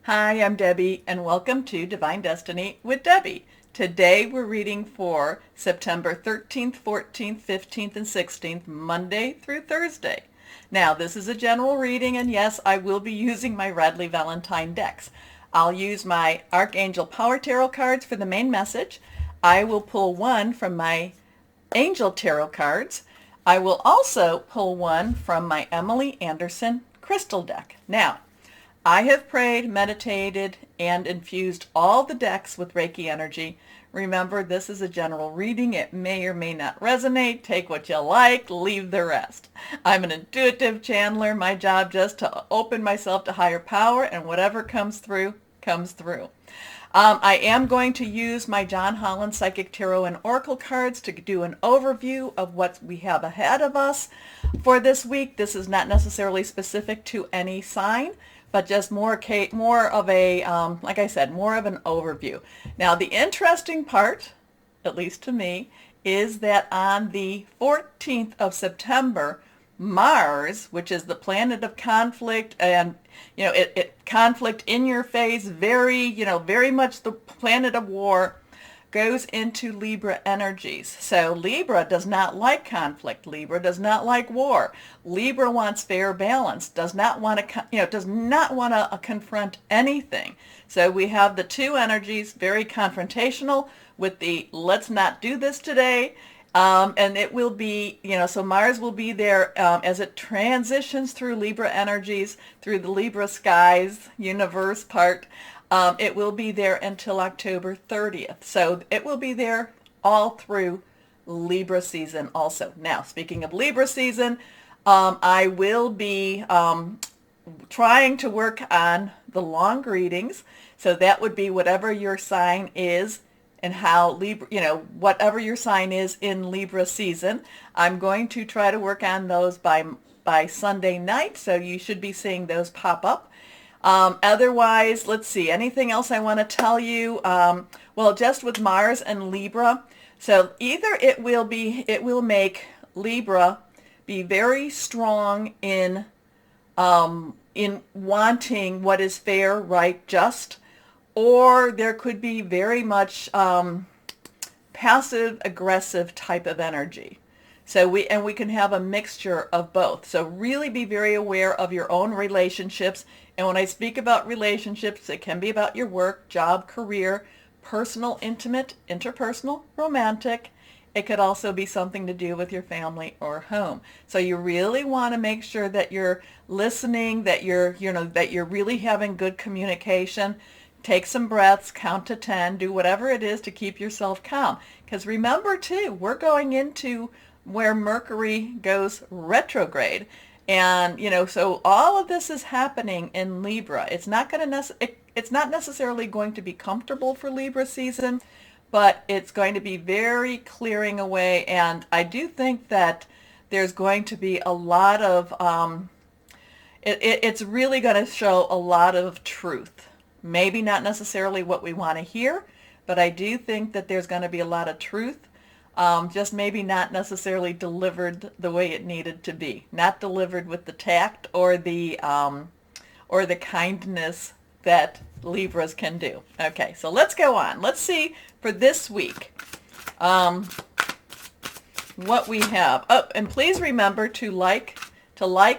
Hi, I'm Debbie, and welcome to Divine Destiny with Debbie. Today we're reading for September 13th, 14th, 15th, and 16th, Monday through Thursday. Now, this is a general reading, and yes, I will be using my Radley Valentine decks. I'll use my Archangel Power Tarot cards for the main message. I will pull one from my Angel Tarot cards. I will also pull one from my Emily Anderson crystal deck. Now, I have prayed, meditated, and infused all the decks with Reiki energy. Remember, this is a general reading. It may or may not resonate. Take what you like, leave the rest. I'm an intuitive channeler. My job just to open myself to higher power, and whatever comes through, comes through. I am going to use my John Holland Psychic Tarot and Oracle cards to do an overview of what we have ahead of us for this week. This is not necessarily specific to any sign, but just more of a, like I said, more of an overview. Now, the interesting part, at least to me, is that on the 14th of September, Mars, which is the planet of conflict and, it conflict in your face, very much the planet of war, goes into Libra energies. So Libra does not like conflict. Libra does not like war. Libra wants fair balance, does not want to confront anything. So we have the two energies, very confrontational with the let's not do this today. And it will be, so Mars will be there as it transitions through Libra energies, through the Libra skies, universe part. It will be there until October 30th. So it will be there all through Libra season also. Now, speaking of Libra season, I will be trying to work on the long readings. So that would be whatever your sign is and how Libra, whatever your sign is in Libra season. I'm going to try to work on those by Sunday night. So you should be seeing those pop up. Otherwise, let's see, anything else I want to tell you? Well, just with Mars and Libra. So either it will make Libra be very strong in wanting what is fair, right, just, or there could be very much passive aggressive type of energy. So we can have a mixture of both. So really be very aware of your own relationships. And when I speak about relationships, it can be about your work, job, career, personal, intimate, interpersonal, romantic. It could also be something to do with your family or home. So you really want to make sure that you're listening, that you're really having good communication. Take some breaths, count to 10, do whatever it is to keep yourself calm. Because remember too, we're going into where Mercury goes retrograde. And, so all of this is happening in Libra. It's not necessarily going to be comfortable for Libra season, but it's going to be very clearing away. And I do think that there's going to be a lot of, it's really going to show a lot of truth. Maybe not necessarily what we want to hear, but I do think that there's going to be a lot of truth. Just maybe not necessarily delivered the way it needed to be. Not delivered with the tact or the kindness that Libras can do. Okay, so let's go on. Let's see for this week what we have. Oh, and please remember to like,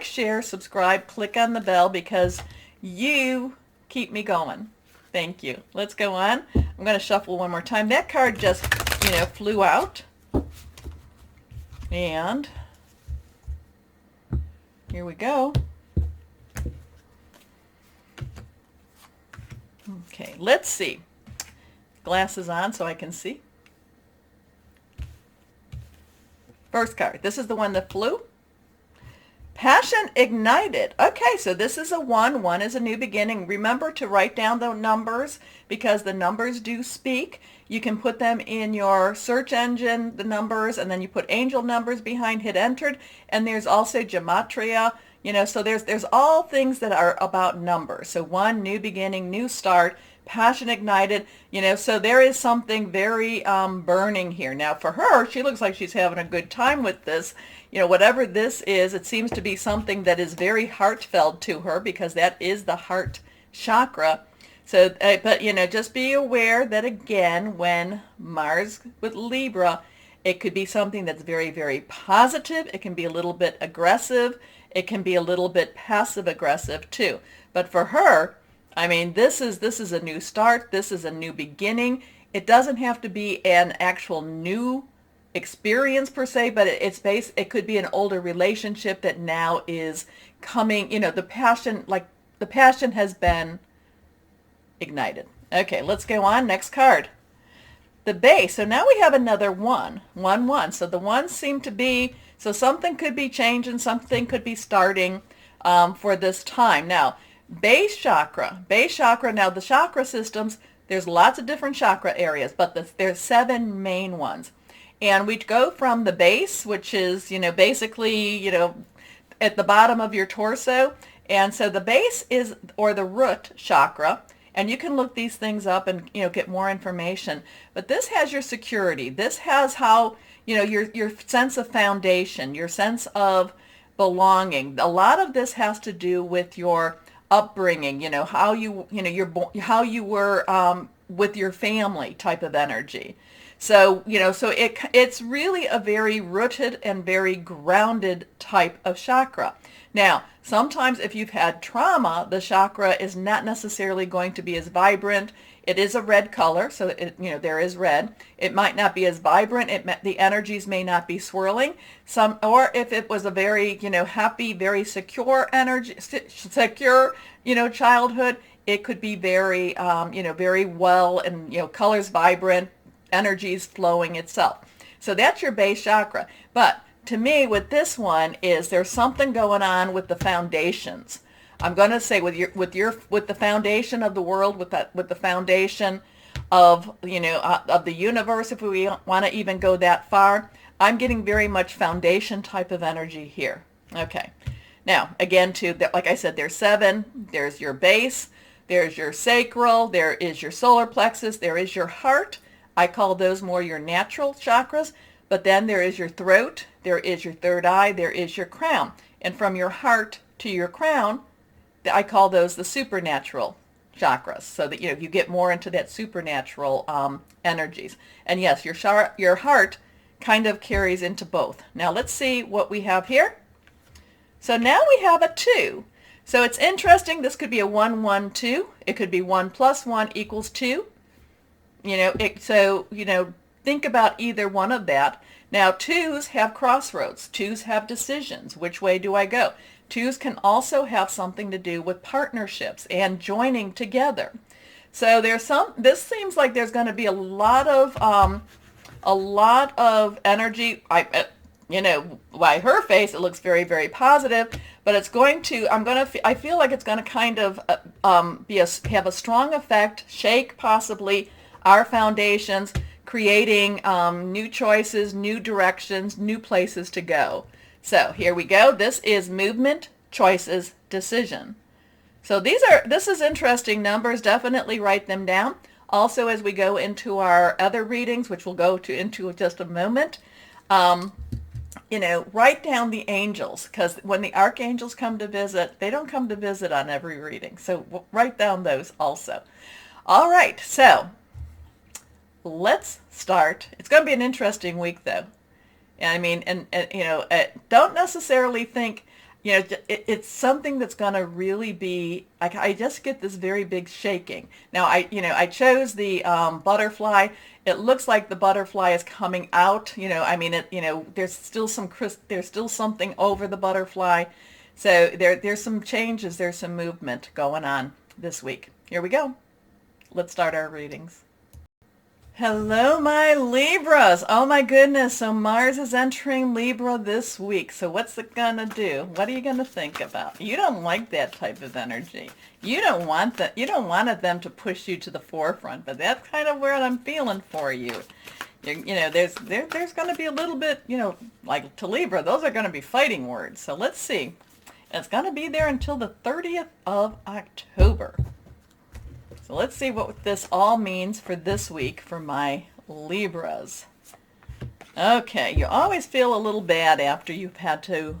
share, subscribe, click on the bell because you keep me going. Thank you. Let's go on. I'm going to shuffle one more time. That card just flew out. And here we go. Okay, let's see. Glasses on so I can see. First card. This is the one that flew. Passion ignited. Okay, so this is a 1. 1 is a new beginning. Remember to write down the numbers because the numbers do speak. You can put them in your search engine, the numbers, and then you put angel numbers behind, hit entered, and there's also gematria, so there's all things that are about numbers. So 1, new beginning, new start, passion ignited, so there is something very burning here. Now for her, she looks like she's having a good time with this. Whatever this is, it seems to be something that is very heartfelt to her because that is the heart chakra. So, but just be aware that again, when Mars with Libra, it could be something that's very, very positive. It can be a little bit aggressive. It can be a little bit passive aggressive too. But for her, I mean, this is a new start. This is a new beginning. It doesn't have to be an actual new experience per se, but it could be an older relationship that now is coming, the passion has been ignited. Okay, let's go on. Next card. The base. So now we have another one. So the ones seem to be, so something could be changing, something could be starting for this time. Now, base chakra. Now the chakra systems, there's lots of different chakra areas, but there's 7 main ones. And we go from the base, which is, basically, at the bottom of your torso. And so the base is, or the root chakra, and you can look these things up and, get more information. But this has your security. This has how, your sense of foundation, your sense of belonging. A lot of this has to do with your upbringing, how how you were with your family type of energy. So, it's really a very rooted and very grounded type of chakra. Now, sometimes if you've had trauma, the chakra is not necessarily going to be as vibrant. It is a red color, so there is red. It might not be as vibrant. The energies may not be swirling. Or if it was a very, happy, very secure energy, secure, childhood, it could be very, very well and, colors vibrant, energies flowing itself. So that's your base chakra. But to me, with this one is there's something going on with the foundations. I'm going to say with the foundation of the world, with the foundation of of the universe, if we want to even go that far, I'm getting very much foundation type of energy here. Okay. Now, again, like I said, there's 7. There's your base. There's your sacral. There is your solar plexus. There is your heart. I call those more your natural chakras. But then there is your throat, there is your third eye, there is your crown. And from your heart to your crown, I call those the supernatural chakras. So that, you get more into that supernatural energies. And yes, your heart kind of carries into both. Now let's see what we have here. So now we have a 2. So it's interesting. This could be a 1, 1, 2. It could be 1 plus 1 equals 2. Think about either one of that. Now, 2s have crossroads. 2s have decisions. Which way do I go? 2s can also have something to do with partnerships and joining together. So this seems like there's going to be a lot of energy. By her face, it looks very, very positive, but it's going to, I feel like it's going to kind of have a strong effect, shake possibly our foundations, creating new choices, new directions, new places to go. So here we go. This is movement, choices, decision. So this is interesting numbers. Definitely write them down. Also, as we go into our other readings, which we'll go into just a moment, write down the angels, because when the archangels come to visit, they don't come to visit on every reading. So write down those also. All right. So let's start. It's going to be an interesting week, though. I mean, and don't necessarily think, it's something that's going to really be, I just get this very big shaking. Now, I chose the butterfly. It looks like the butterfly is coming out. There's still something over the butterfly. So there's some changes. There's some movement going on this week. Here we go. Let's start our readings. Hello, my Libras. Oh my goodness. So Mars is entering Libra this week. So what's it going to do? What are you going to think about? You don't like that type of energy. You don't want them to push you to the forefront, but that's kind of where I'm feeling for you. There's going to be a little bit, like to Libra, those are going to be fighting words. So let's see. It's going to be there until the 30th of October. So let's see what this all means for this week for my Libras. Okay, you always feel a little bad after you've had to,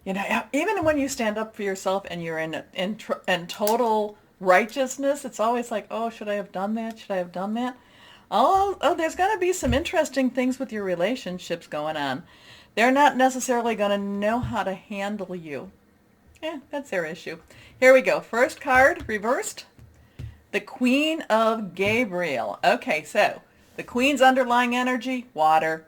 even when you stand up for yourself and you're in total righteousness. It's always like, oh, should I have done that? Should I have done that? There's going to be some interesting things with your relationships going on. They're not necessarily going to know how to handle you. That's their issue. Here we go. First card, reversed. The Queen of Gabriel. Okay, so the Queen's underlying energy, water.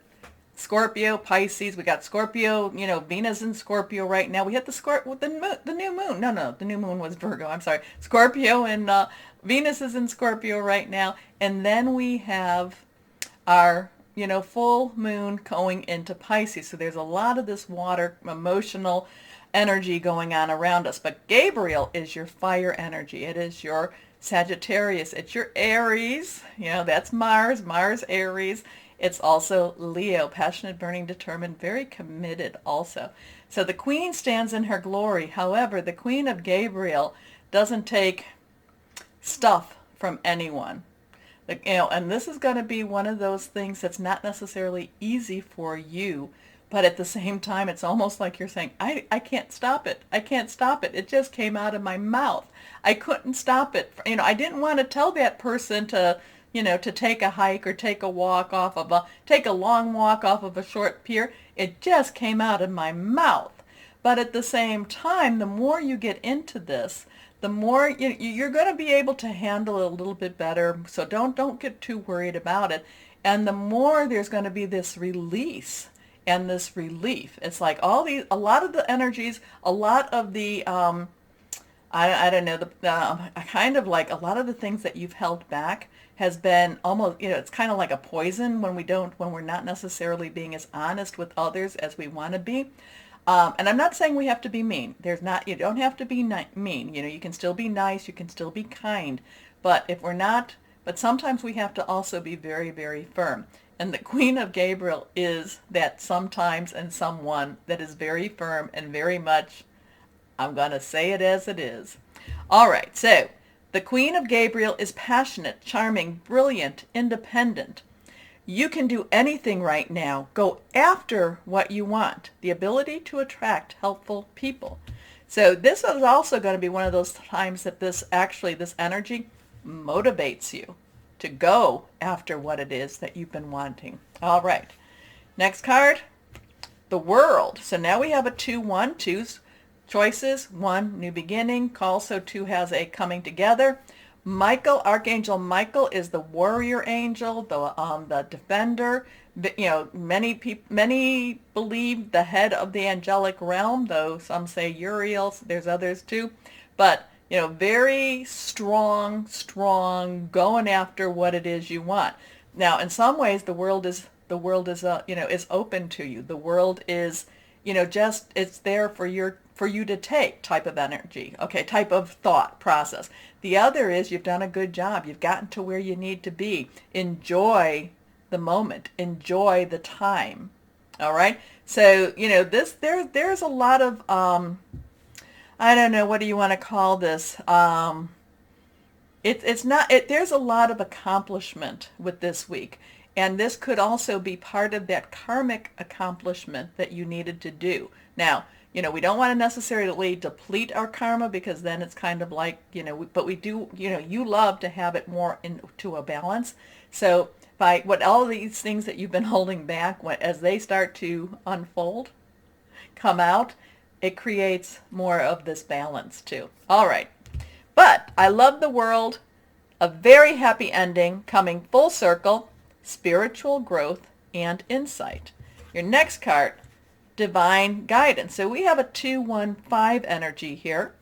Scorpio, Pisces. We got Scorpio, Venus in Scorpio right now. We had the new moon. No, the new moon was Virgo. I'm sorry. Scorpio and Venus is in Scorpio right now. And then we have our, full moon going into Pisces. So there's a lot of this water, emotional energy going on around us. But Gabriel is your fire energy. It is your Sagittarius. It's your Aries. That's Mars. Mars, Aries. It's also Leo, passionate, burning, determined, very committed also. So the Queen stands in her glory. However, the Queen of Gabriel doesn't take stuff from anyone. And this is going to be one of those things that's not necessarily easy for you, but at the same time, it's almost like you're saying, I can't stop it. I can't stop it. It just came out of my mouth. I couldn't stop it. I didn't want to tell that person to take a hike or take a long walk off of a short pier. It just came out of my mouth. But at the same time, the more you get into this, the more you're going to be able to handle it a little bit better. So don't get too worried about it. And the more there's going to be this release and this relief. It's like a lot of the energies, a lot of the I don't know, kind of like a lot of the things that you've held back has been almost, it's kind of like a poison when we're not necessarily being as honest with others as we want to be. And I'm not saying we have to be mean. You don't have to be mean. You can still be nice. You can still be kind. But sometimes we have to also be very, very firm. And the Queen of Gabriel is that sometimes and someone that is very firm and very much, I'm going to say it as it is. All right, so the Queen of Gabriel is passionate, charming, brilliant, independent. You can do anything right now. Go after what you want. The ability to attract helpful people. So this is also going to be one of those times that this energy motivates you to go after what it is that you've been wanting. All right. Next card, the World. So now we have a 2-1, twos. Choices, 1, new beginning. Also 2 has a coming together. Michael, Archangel Michael is the warrior angel, the defender. Many believe the head of the angelic realm, though some say Uriel. There's others too, but very strong, going after what it is you want. Now, in some ways, the world is is open to you. The world is it's there for you to take type of energy, okay, type of thought process. The other is you've done a good job. You've gotten to where you need to be. Enjoy the moment. Enjoy the time. All right. So, there's a lot of, I don't know, what do you want to call this? There's a lot of accomplishment with this week. And this could also be part of that karmic accomplishment that you needed to do. Now, we don't want to necessarily deplete our karma, because then it's kind of like, but we do, you love to have it more into a balance. So by all these things that you've been holding back, as they start to unfold, come out, it creates more of this balance too. All right. But I love the World, a very happy ending, coming full circle, spiritual growth and insight. Your next card, divine guidance. So we have a 2-1-5 energy here.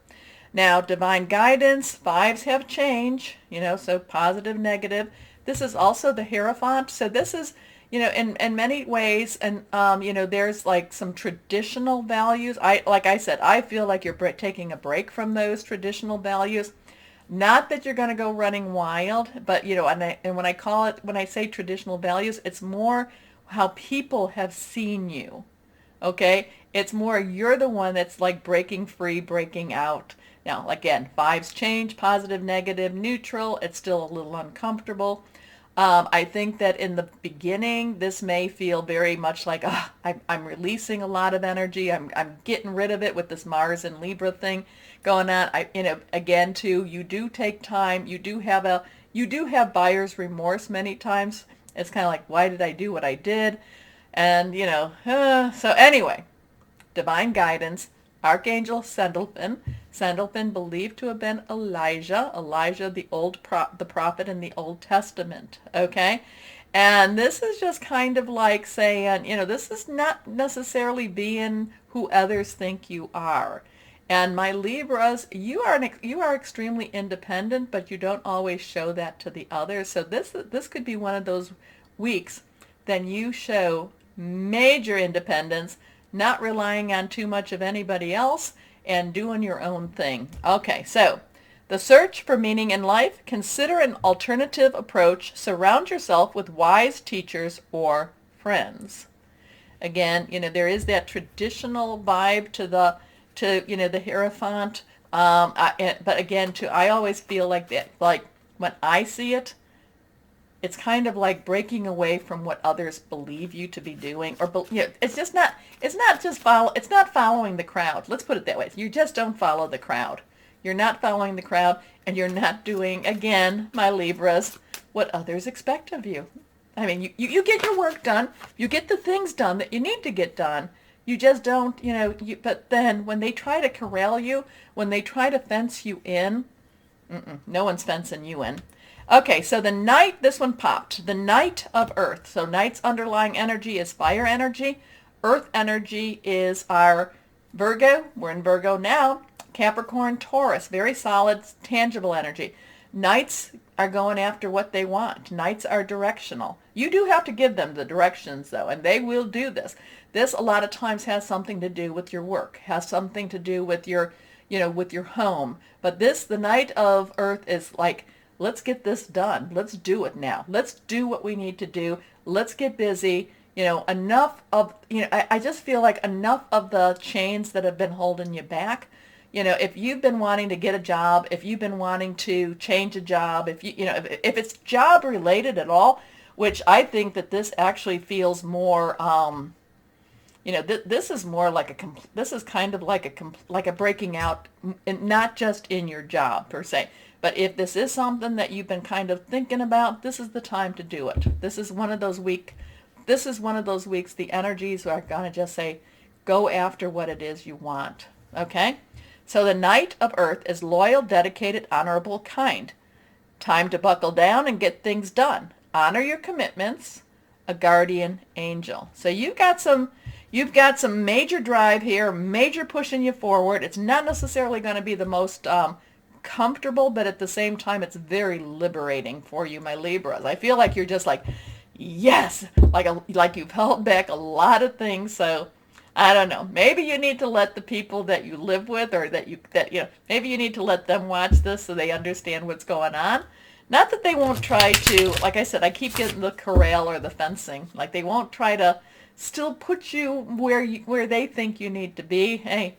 Now, divine guidance, 5s have change, so positive, negative. This is also the Hierophant. So this is, in many ways, and, there's like some traditional values. Like I said, I feel like you're taking a break from those traditional values. Not that you're going to go running wild, but, and when I say traditional values, it's more how people have seen you. Okay, it's more you're the one that's like breaking free, breaking out. Now, again, 5s change, positive, negative, neutral. It's still a little uncomfortable. I think that in the beginning, this may feel very much like, I'm releasing a lot of energy. I'm getting rid of it with this Mars and Libra thing, going on. Again, too, you do take time. You do have buyer's remorse many times. It's kind of like, why did I do what I did? And, so anyway, divine guidance, Archangel Sandalphon. Sandalphon believed to have been Elijah. Elijah, the prophet in the Old Testament. Okay? And this is just kind of like saying, this is not necessarily being who others think you are. And my Libras, you are extremely independent, but you don't always show that to the others. So this could be one of those weeks then you show major independence, not relying on too much of anybody else, and doing your own thing. Okay, so the search for meaning in life, consider an alternative approach. Surround yourself with wise teachers or friends. Again, there is that traditional vibe to the Hierophant. But again, too, I always feel like that. Like when I see it, it's kind of like breaking away from what others believe you to be doing, or it's just not. It's not just follow. It's not following the crowd. Let's put it that way. You just don't follow the crowd. You're not following the crowd, and you're not doing, again, my Libras, what others expect of you. I mean, you get your work done. You get the things done that you need to get done. You just don't, but then when they try to corral you, when they try to fence you in, no one's fencing you in. Okay, so the Knight, this one popped. The Knight of Earth. So Knight's underlying energy is fire energy. Earth energy is our Virgo. We're in Virgo now. Capricorn, Taurus. Very solid, tangible energy. Knights are going after what they want. Knights are directional. You do have to give them the directions, though, and they will do this. This, a lot of times, has something to do with your work, has something to do with your, with your home. But this, the Knight of Earth, is like, let's get this done. Let's do it now. Let's do what we need to do. Let's get busy. Enough of, I just feel like enough of the chains that have been holding you back. If you've been wanting to get a job, if you've been wanting to change a job, if if it's job related at all, which I think that this actually feels more, this is more like this is kind of like a breaking out, not just in your job per se. But if this is something that you've been kind of thinking about, this is the time to do it. This is one of those weeks the energies are going to just say, go after what it is you want. Okay? So the Knight of Earth is loyal, dedicated, honorable, kind. Time to buckle down and get things done. Honor your commitments. A guardian angel. So you've got some major drive here, major pushing you forward. It's not necessarily going to be the most comfortable, but at the same time, it's very liberating for you, my Libras. I feel like you're just like, yes, like you've held back a lot of things. So I don't know. Maybe you need to let the people that you live with, or maybe you need to let them watch this so they understand what's going on. Not that they won't try to, like I said, I keep getting the corral or the fencing. Like they won't try to still put you where they think you need to be. Hey,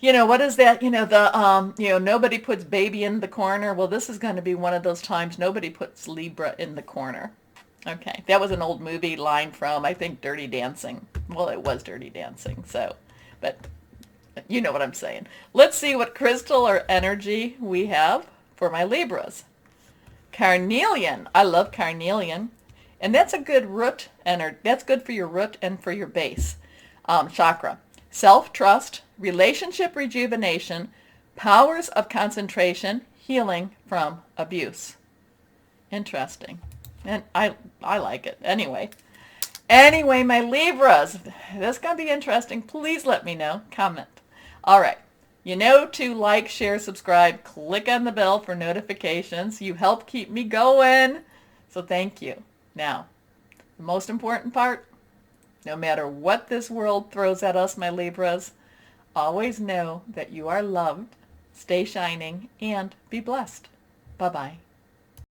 what is that? Nobody puts baby in the corner. Well, this is going to be one of those times nobody puts Libra in the corner. Okay, that was an old movie line from, I think, Dirty Dancing. Well, it was Dirty Dancing, so, but you know what I'm saying. Let's see what crystal or energy we have for my Libras. Carnelian. I love carnelian. And that's a good root energy. That's good for your root and for your base chakra. Self-trust, relationship rejuvenation, powers of concentration, healing from abuse. Interesting. And I like it. Anyway, my Libras, this is going to be interesting. Please let me know. Comment. All right. To like, share, subscribe, click on the bell for notifications. You help keep me going. So thank you. Now, the most important part, no matter what this world throws at us, my Libras, always know that you are loved, stay shining, and be blessed. Bye-bye.